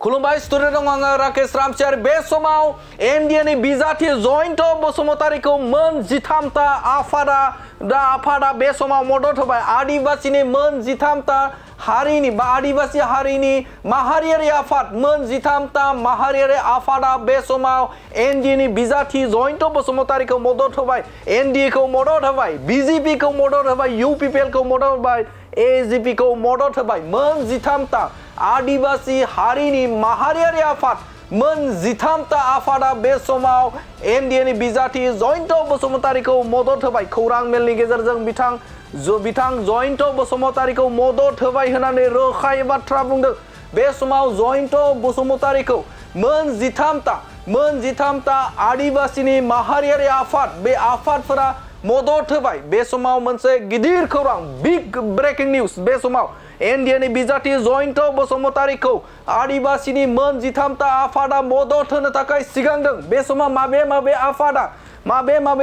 खुलुमबाय स्टुडेन्ट दं आङो राकेश रामसियार बे समाव NDA नि बिजाथि जयन्त बसुमतारीखौ मोन 13ता आफादा बे समाव मदद होबाय आदिबासिनि मोन 13ता हारिनि बा आदिबासि हारिनि माहारियारि आफाद मोन 13ता माहारियारि आफादा बे समाव NDA नि बिजाथि जयन्त बसुमतारीखौ मदद होबाय NDA खौ मदद होबाय BJP खौ मदद होबाय UPPL खौ मदद होबाय AGP खौ मदद होबाय मोन 13ता आदिबासी हारिनि माहारियारि आफाद मोन 13ता आफादा बे समाव NDA नि बिजाथि जयन्त बसुमतारीखौ मदद होबाय खौरां मेलनि गेजेरजों बिथां जयन्त बसुमतारीखौ मदद होबाय होननानै रोखायै बाथ्रा बुंदों बे समाव जयन्त बसुमतारीखौ मोन 13ता आदिबासीनि माहारियारि आफाद बे आफादफोरा मदद होबाय बे समाव मोनसे गिदिर खौरां बिग ब्रेकिं निउज बे समाव NDA नि बिजाथि जयन्त बसुमतारीखौ आदिबासीनि मोन 13ता आफादा मदद होनो थाखाय सिगांदों बे समाव माबे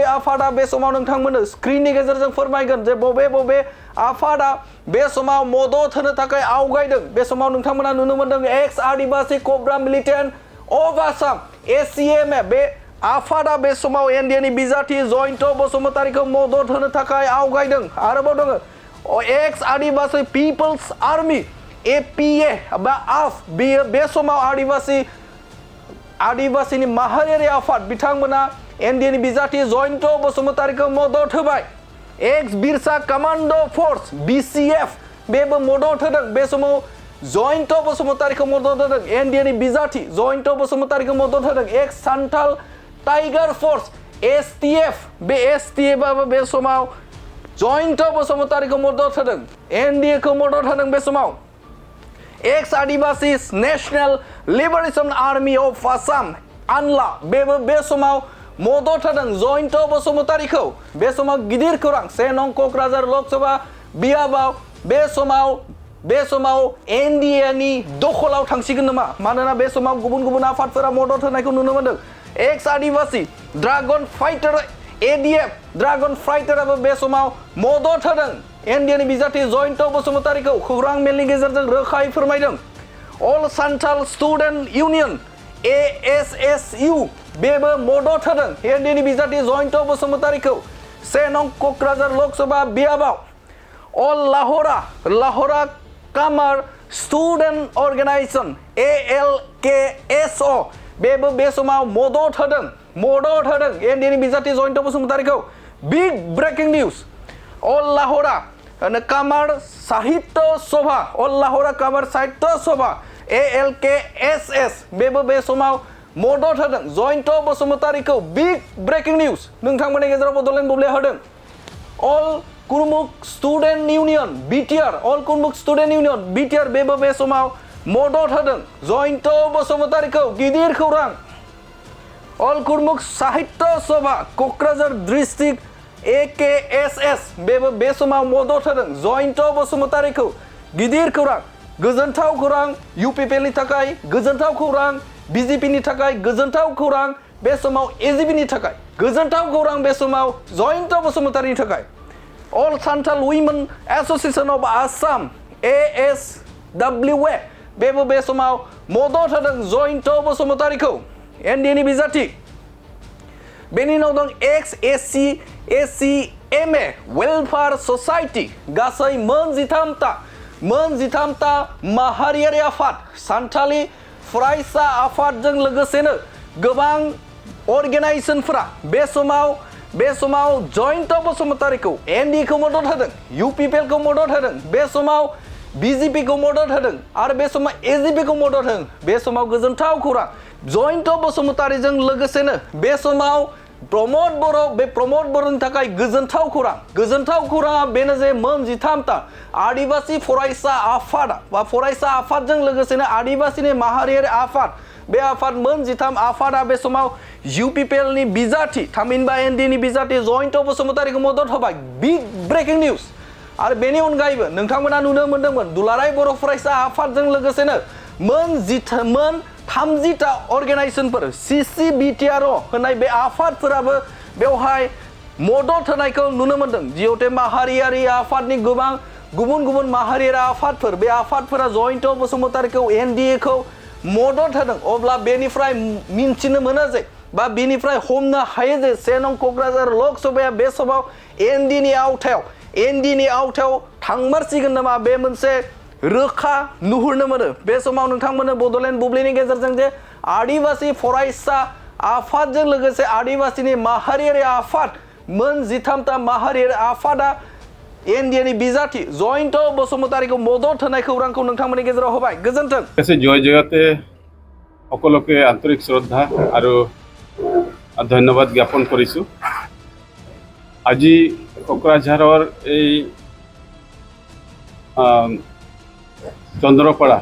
आफादा बे समाव नोंथांमोननो स्क्रिननि गेजेरजों फोरमायगोन जे बबे आफादा बे समाव मदद होनो थाखाय आवगायदों बे समाव नोंथांमोना नुनो मोनदों एक्स आदिबासी कब्रा मिलिटेन्ट अफ आसाम ACMA बे आफादा बे समाव NDA नि बिजाथि जयन्त बसुमतारीखौ मदद होनो थाखाय आवगायदों आरोबाव दङ एक्स आदिबासी पिपल्स आर्मी APA बा AF बे समाव आदिबासीनि माहारियारि आफाद बिथांमोना NDA नि बिजाथि जयन्त बसुमतारीखौ मदद होबाय x Birsa commando force BCF बेबो मदद होदों बे समाव जयन्त बसुमतारीखौ मदद होदों NDA नि बिजाथि जयन्त बसुमतारीखौ मदद होदों x Santhal tiger force STF बे STF बे समाव जयन्त बसुमतारीखौ मदद होदों NDA खौ मदद होदों बे समाव ex Adivasi national liberation army of Assam आनला बेबो बे समाव मदद होदों जयन्त बसुमतारीखौ बे समाव गिदिर खौरां 1 नं कक्राझार लोकसभा बियाबाव बे समाव NDA नि दखलाव थांसिगोन नामा मानोना बे समाव गुबुन आफादफोरा मदद होनायखौ नुनो मोनदों ex Adivasi dragon fighter ADF dragon फाइटराबो बे समाव मदद होदों NDA नि बिजाथि जयन्त बसुमतारीखौ खौरां मेलनि गेजेरजों रोखायै फोरमायदों अल सान्थाल स्टुडेन्ट इउनियन ASSU बेबो मदद होदों NDA नि बिजाथि जयन्त बसुमतारीखौ 1 नं कक्राझार लोकसभा बियाबाव अल लाहौरा कामार स्टुडेन्ट अर्गेनाइजेशन ALKSO बेबो बे समाव मदद होदों NDA नि बिजाथि जयन्त बसुमतारीखौ बिग ब्रेकिं निउज अल लाहौरा कामार साहित्य सभा ALKSS बेबो बे समाव मदद होदों जयन्त बसुमतारीखौ बिग ब्रेकिं निउज नोंथांमोननि गेजेराव बडलेण्ड बुब्लिया होदों अल कुरमुक स्टुडेन्ट इउनियन BTR बेबो बे समाव मदद होदों जयन्त बसुमतारीखौ गिदिर खौरां अल कुरमुक साहित्य सभा कक्राझार डिस्ट्रिक्ट AKSS बेबो बे समाव मदद होदों जयन्त बसुमतारीखौ गिदिर खौरां गोजोनथाव खौरां UPPL नि थाखाय गोजोनथाव खौरां BJP नि थाखाय गोजोनथाव खौरां बे समाव AGP नि थाखाय गोजोनथाव खौरां बे समाव जयन्त बसुमतारीनि थाखाय all Santhal women association of Assam ASWA बेबो बे समाव मदद होदों जयन्त बसुमतारीखौ NDA नि बिजाथि बेनि उनाव दं एक्स ACMA वेलफेयार ससाइटि गासै मोन 13ता माहारियारि आफाद सान्थालि फरायसा आफादजों लोगोसेनो गोबां अर्गेनाइजेशनफोरा बे समाव जयन्त बसुमतारीखौ NDA खौ मदद होदों UPPL खौ मदद होदों बे समाव BJP खौ मदद होदों आरो बे समाव AGP खौ मदद होदों बे समाव गोजोनथाव खौरां जयन्त बसुमतारीजों लोगोसेनो बे समाव प्रमोद बर'नि थाखाय गोजोनथाव खौराङा बेनो जे मोन 13ता आदिबासी फरायसा आफादजों लोगोसेनो आदिबासीनि माहारियारि आफाद बे आफाद मोन 13 आफादा बे समाव UPPL नि बिजाथि थामहिनबा NDA नि बिजाथि जयन्त बसुमतारीखौ मदद होबाय बिग ब्रेकिं निउज आरो बेनि अनगायैबो नोंथांमोना नुनो मोनदोंमोन दुलाराय बर' फरायसा आफादजों लोगोसेनो मोन 30ता अर्गेनाइजेशनफोर CCBTRO होननाय बे आफादफोराबो बेवहाय मदद होनायखौ नुनो मोनदों जिहेतु माहारियारि आफादनि गुबुन माहारियारि आफादफोर बे आफादफोरा जयन्त बसुमतारीखौ NDA खौ मदद होदों अब्ला बेनिफ्राय मिन्थिनो मोनो जे बा बेनिफ्राय हमनो हायो जे 1 नं क'क्राझार लक सभाया बे समाव एनडिनि आवथायाव थांमारसिगोन नामा बे मोनसे रोखा नुहुरनो मोनो बे समाव नोंथांमोननो बड'लेण्ड बुब्लिनि गेजेरजों जे आदिवासी फरायसा आफादजों लोगोसे आदिवासीनि माहारियारि आफाद मोन 13ता माहारियारि आफादा एनडिएनि बिजाथि जयन्त बसुमतारीखौ मदद होनाय खौरांखौ नोंथांमोननि गेजेराव होबाय गोजोन्थों जय जयते সকলোকে আন্তৰিক শ্ৰদ্ধা আৰু ধন্যবাদ জ্ঞাপন কৰিছোঁ আজি কোকৰাঝাৰৰ এই চন্দ্ৰপাৰা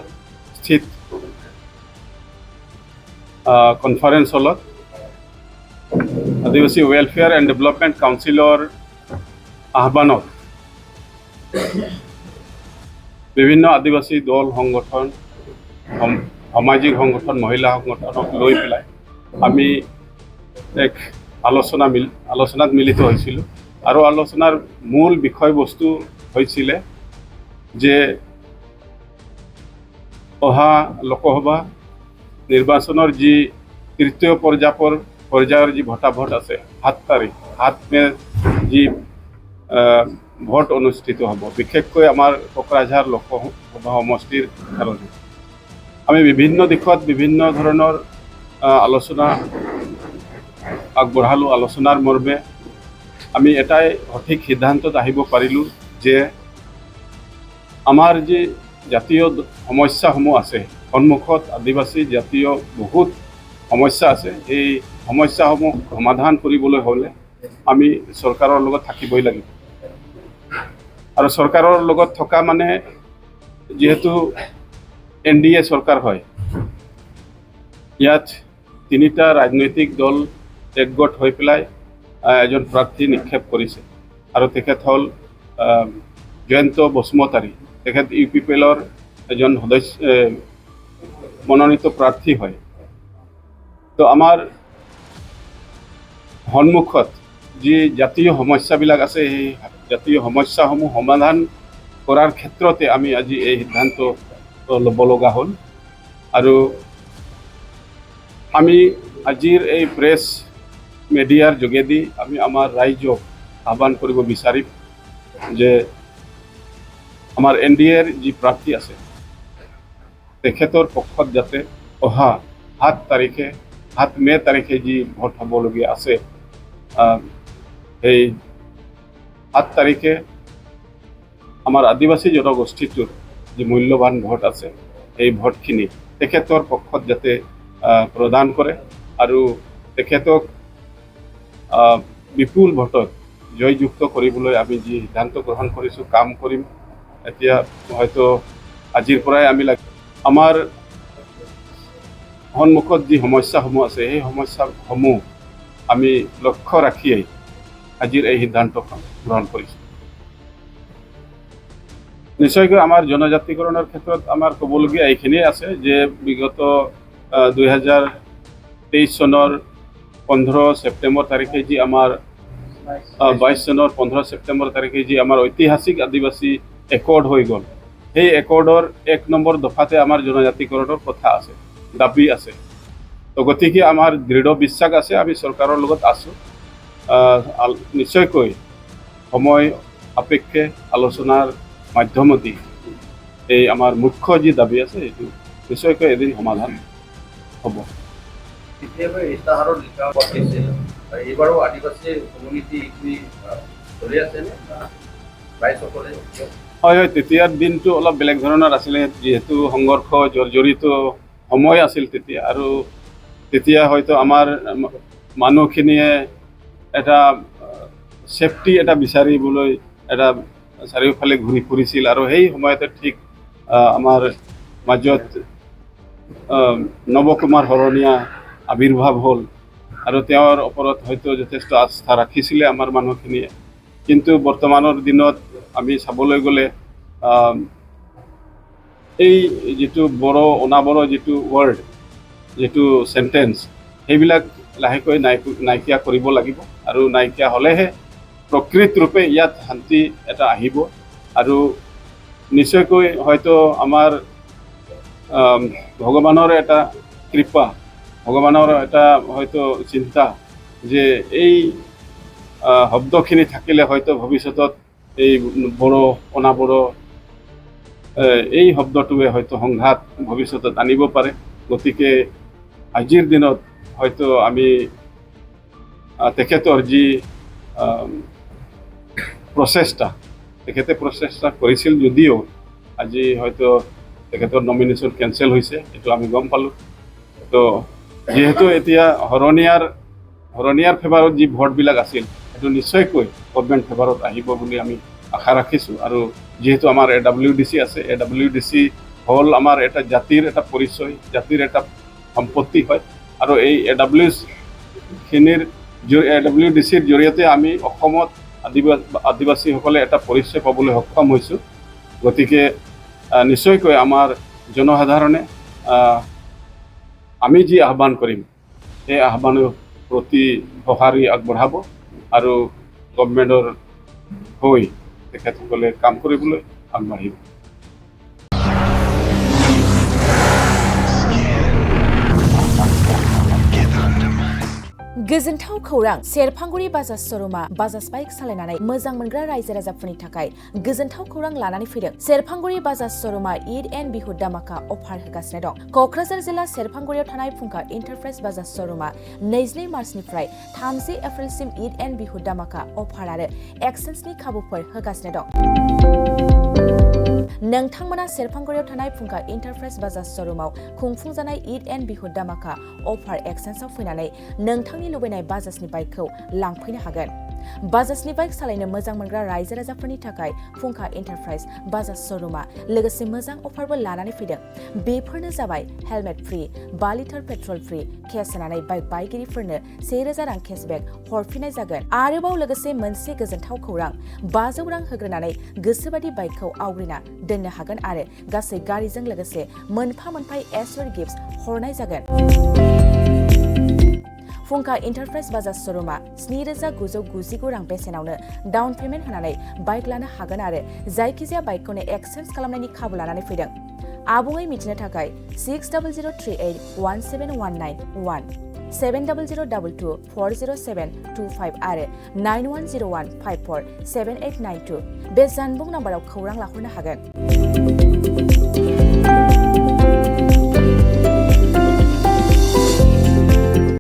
স্থিত কনফাৰেন্স হলত আদিবাসী ৱেলফেয়াৰ এণ্ড ডেভেলপমেণ্ট কাউন্সিলৰ আহ্বানত বিভিন্ন আদিবাসী দল সংগঠন সামাজিক সংগঠন মহিলা সংগঠনক লৈ পেলাই আমি এক আলোচনাত মিলিত হৈছিলোঁ আৰু আলোচনাৰ মূল বিষয়বস্তু হৈছিল যে অহা লোকসভা নিৰ্বাচনৰ যি তৃতীয় পৰ্যায়ৰ যি ভোটাভোট আছে 7 মে যি ভোট অনুষ্ঠিত হ'ব বিশেষকৈ আমাৰ কোকৰাঝাৰ লোকসভা সমষ্টিৰ কাৰণে আমি বিভিন্ন দিশত বিভিন্ন ধৰণৰ আলোচনা আগবঢ়ালোঁ আলোচনাৰ মৰ্মে আমি এটাই সঠিক সিদ্ধান্তত আহিব পাৰিলোঁ যে আমাৰ যি জাতীয় সমস্যাসমূহ আছে সন্মুখত আদিবাসী জাতীয় বহুত সমস্যা আছে এই সমস্যাসমূহ সমাধান কৰিবলৈ হ'লে আমি চৰকাৰৰ লগত থাকিবই লাগিব আৰু চৰকাৰৰ লগত থকা মানে যেহেতু NDA চৰকাৰ হয় ইয়াত 3টা ৰাজনৈতিক দল একগোট হৈ পেলাই এজন প্ৰাৰ্থী নিক্ষেপ কৰিছে আৰু তেখেত হ'ল জয়ন্ত বসুমতাৰী তেখেত UPPLৰ এজন সদস্য মনোনীত প্ৰাৰ্থী হয় তো আমাৰ সন্মুখত যি জাতীয় সমস্যাবিলাক আছে এই জাতীয় সমস্যাসমূহ সমাধান কৰাৰ ক্ষেত্ৰতে আমি আজি এই সিদ্ধান্ত ল'ব লগা হ'ল আৰু আমি আজিৰ এই প্ৰেছ মিডিয়াৰ যোগেদি আমি আমাৰ ৰাইজক আহ্বান কৰিব বিচাৰিম যে আমাৰ NDAৰ যি প্ৰাৰ্থী আছে তেখেতৰ পক্ষত যাতে অহা 7 মে তাৰিখে যি ভোট হ'বলগীয়া আছে এই 7 তাৰিখে আমাৰ আদিবাসী জনগোষ্ঠীটোৰ যি মূল্যৱান ভোট আছে এই ভোটখিনি তেখেতৰ পক্ষত যাতে প্ৰদান কৰে আৰু তেখেতক বিপুল ভোটত জয়যুক্ত কৰিবলৈ আমি যি সিদ্ধান্ত গ্ৰহণ কৰিছোঁ কাম কৰিম এতিয়া হয়তো আজিৰ পৰাই আমি আমাৰ সন্মুখত যি সমস্যাসমূহ আছে সেই সমস্যাসমূহ আমি লক্ষ্য ৰাখিয়েই আজিৰ এই সিদ্ধান্তখন গ্ৰহণ কৰিছোঁ নিশ্চয়কৈ আমাৰ জনজাতিকৰণৰ ক্ষেত্ৰত আমাৰ ক'বলগীয়া এইখিনিয়ে আছে যে বিগত 2023 চনৰ 15 ছেপ্টেম্বৰ তাৰিখে যি আমাৰ 22 চনৰ 15 ছেপ্টেম্বৰ তাৰিখে যি আমাৰ ঐতিহাসিক আদিবাসী একৰ্ড হৈ গ'ল সেই একৰ্ডৰ 1 নম্বৰ দফাতে আমাৰ জনজাতিকৰণৰ কথা আছে দাবী আছে তো গতিকে আমাৰ দৃঢ় বিশ্বাস আছে আমি চৰকাৰৰ লগত আছোঁ নিশ্চয়কৈ সময় সাপেক্ষে আলোচনাৰ মাধ্যমতে এই আমাৰ মুখ্য যি দাবী আছে এইটো নিশ্চয়কৈ এদিন সমাধান হ'ব এইবাৰো আদিবাসী কমিউনিটি চলি আছে হয় তেতিয়াৰ দিনটো অলপ বেলেগ ধৰণৰ আছিলে যিহেতু সংঘৰ্ষ জড়িত সময় আছিল তেতিয়া আৰু তেতিয়া হয়তো আমাৰ মানুহখিনিয়ে এটা সেফটি এটা বিচাৰিবলৈ এটা চাৰিওফালে ঘূৰি ফুৰিছিল আৰু সেই সময়তে ঠিক আমাৰ মাজত নৱকুমাৰ শৰণীয়া আবিৰ্ভাৱ হ'ল আৰু তেওঁৰ ওপৰত হয়তো যথেষ্ট আস্থা ৰাখিছিলে আমাৰ মানুহখিনিয়ে কিন্তু বৰ্তমানৰ দিনত আমি চাবলৈ গ'লে এই যিটো অনাবড়ো যিটো ৱৰ্ড যিটো সেন্টেন্স সেইবিলাক লাহেকৈ নাইকিয়া কৰিব লাগিব আৰু নাইকিয়া হ'লেহে প্ৰকৃত ৰূপে ইয়াত শান্তি এটা আহিব আৰু নিশ্চয়কৈ হয়তো আমাৰ ভগৱানৰ এটা কৃপা ভগৱানৰ এটা হয়তো চিন্তা যে এই শব্দখিনি থাকিলে হয়তো ভৱিষ্যতত এই বড়ো অনাবড়ো এই শব্দটোৱে হয়তো সংঘাত ভৱিষ্যতত আনিব পাৰে গতিকে আজিৰ দিনত হয়তো আমি তেখেতৰ যি প্ৰচেষ্টা কৰিছিল যদিও আজি হয়তো তেখেতৰ নমিনেশ্যন কেঞ্চেল হৈছে এইটো আমি গম পালোঁ তো যিহেতু এতিয়া হৰণীয়াৰ ফেভাৰত যি ভোটবিলাক আছিল সেইটো নিশ্চয়কৈ গভৰ্ণমেণ্ট ফেভাৰত আহিব বুলি আমি আশা ৰাখিছোঁ আৰু যিহেতু আমাৰ AWDC আছে AWDC হ'ল আমাৰ এটা জাতিৰ এটা পৰিচয় জাতিৰ এটা সম্পত্তি হয় আৰু এই AWDCৰ জৰিয়তে আমি অসমত আদিবাসীসকলে এটা পৰিচয় পাবলৈ সক্ষম হৈছোঁ গতিকে নিশ্চয়কৈ আমাৰ জনসাধাৰণে আমি যি আহ্বান কৰিম সেই আহ্বানৰ প্ৰতি সঁহাৰি আগবঢ়াব আৰু গভৰ্ণমেণ্টৰ হৈ তেখেতসকলে কাম কৰিবলৈ আগবাঢ়িব गोजोनथाव खौरां सेरफांगुरि बाजाज श'रुमा बाजाज बाइक सालायनानै मोजां मोनग्रा रायजो राजाफोरनि थाखाय गोजोनथाव खौरां लानानै फैदों सेरफांगुरि बाजाज श'रुमा ईद एन्ड बिहु दामाका अफार होगासिनो दं क'क्राझार जिल्ला सेरफांगुरियाव थानाय फुंखा इन्टारप्राइज बाजाज श'रुमा 22 मार्चनिफ्राय 30 एप्रिलसिम ईद एन्ड बिहु दामाका अफार आरो एक्सेन्सनि खाबुफोर होगासिनो दं नोंथांमोना सेरफांगुरियाव थानाय फुंखा इन्टारप्राइज बाजाज श'रुमाव खुंफुंजानाय ईद एन्ड बिहु दामाका अफार एक्सेन्सआव फैनानै नोंथांनि लुबैनाय बाजाजनि बाइकखौ लांफैनो हागोन बाजाजनि बाइक सालायनो मोजां मोनग्रा रायजो राजाफोरनि थाखाय फुंखा इन्टारप्राइज बाजाज श'रुमा लोगोसे मोजां अफारबो लानानै फैदों बेफोरनो जाबाय हेलमेट फ्रि 5 लिटार पेट्रल फ्रि केस होनानै बाइक बायगिरिफोरनो 1000 रां केसबेक हरफिननाय जागोन आरोबाव लोगोसे मोनसे गोजोनथाव खौरां 500 रां होग्रोनानै गोसोबादि बाइकखौ आवग्रिना दोननो हागोन आरो गासै गारिजों लोगोसे मोनफा एसर गिफ्ट्स हरनाय जागोन फुंखा इन्टारप्राइज बाजाज श'रुमा 7,999 रां बेसेनावनो डाउन पेमेन्ट होनानै बाइक लानो हागोन आरो जायखिजाया बाइकखौनो एक्सचेन्ज खालामनायनि खाबु लानानै फैदों आबुङै मिथिनो थाखाय 6003817191 7002240725 आरो 9101547892 बे जानबुं नाम्बाराव खौरां लाहरनो हागोन